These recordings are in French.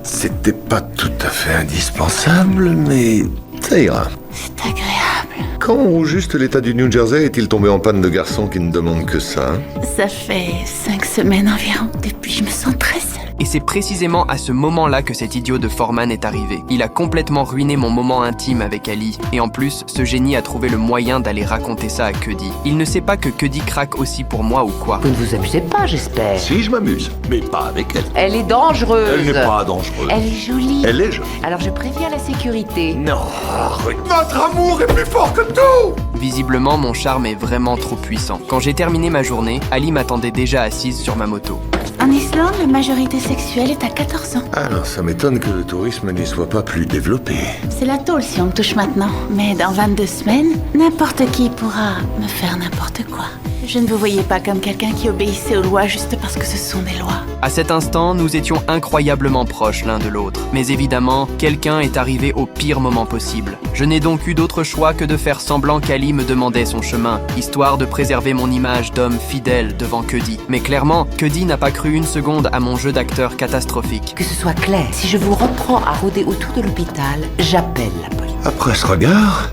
C'était pas tout à fait indispensable, mais ça ira. C'est agréable. Quand, au juste, l'État du New Jersey est-il tombé en panne de garçons qui ne demandent que ça, hein? Ça fait 5 semaines environ. Depuis, je me sens très seule. Et c'est précisément à ce moment-là que cet idiot de Foreman est arrivé. Il a complètement ruiné mon moment intime avec Ali. Et en plus, ce génie a trouvé le moyen d'aller raconter ça à Cuddy. Il ne sait pas que Cuddy craque aussi pour moi ou quoi. Vous ne vous amusez pas, j'espère. Si, je m'amuse, mais pas avec elle. Elle est dangereuse. Elle n'est pas dangereuse. Elle est jolie. Elle est jolie. Alors je préviens la sécurité. Non, notre amour est plus fort que tout! Visiblement, mon charme est vraiment trop puissant. Quand j'ai terminé ma journée, Ali m'attendait déjà assise sur ma moto. En Islande, la majorité sexuelle est à 14 ans. Alors, ça m'étonne que le tourisme n'y soit pas plus développé. C'est la tôle si on me touche maintenant. Mais dans 22 semaines, n'importe qui pourra me faire n'importe quoi. Je ne vous voyais pas comme quelqu'un qui obéissait aux lois juste parce que ce sont des lois. À cet instant, nous étions incroyablement proches l'un de l'autre. Mais évidemment, quelqu'un est arrivé au pire moment possible. Je n'ai donc eu d'autre choix que de faire semblant qu'Ali me demandait son chemin, histoire de préserver mon image d'homme fidèle devant Cuddy. Mais clairement, Cuddy n'a pas cru une seconde à mon jeu d'acteur catastrophique. Que ce soit clair, si je vous reprends à rôder autour de l'hôpital, j'appelle la police. Après ce regard,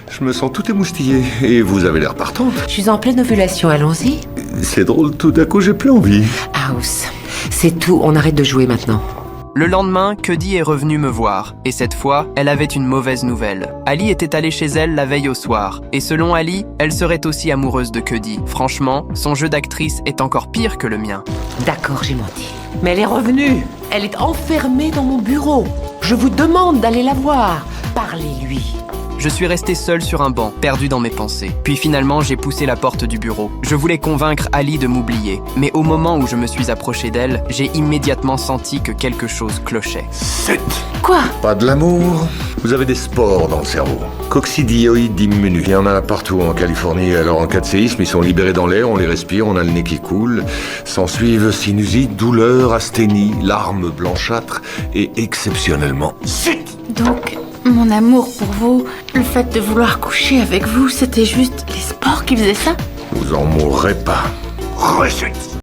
je me sens tout émoustillé. Et vous avez l'air partante. Je suis en pleine ovulation, allons-y. C'est drôle, tout à coup, j'ai plus envie. House, c'est tout, on arrête de jouer maintenant. Le lendemain, Cuddy est revenue me voir, et cette fois, elle avait une mauvaise nouvelle. Ali était allée chez elle la veille au soir, et selon Ali, elle serait aussi amoureuse de Cuddy. Franchement, son jeu d'actrice est encore pire que le mien. D'accord, j'ai menti. Mais elle est revenue. Elle est enfermée dans mon bureau. Je vous demande d'aller la voir. Parlez-lui. Je suis resté seul sur un banc, perdu dans mes pensées. Puis finalement, j'ai poussé la porte du bureau. Je voulais convaincre Ali de m'oublier. Mais au moment où je me suis approché d'elle, j'ai immédiatement senti que quelque chose clochait. C'est Quoi? pas de l'amour. Vous avez des spores dans le cerveau. Coccidioïdes immunus. Il y en a partout en Californie. Alors en cas de séisme, ils sont libérés dans l'air, on les respire, on a le nez qui coule. S'ensuivent sinusite, douleur, asthénie, larmes blanchâtres et exceptionnellement... Donc, mon amour pour vous, le fait de vouloir coucher avec vous, c'était juste les sports qui faisaient ça? Vous en mourrez pas. Rechute.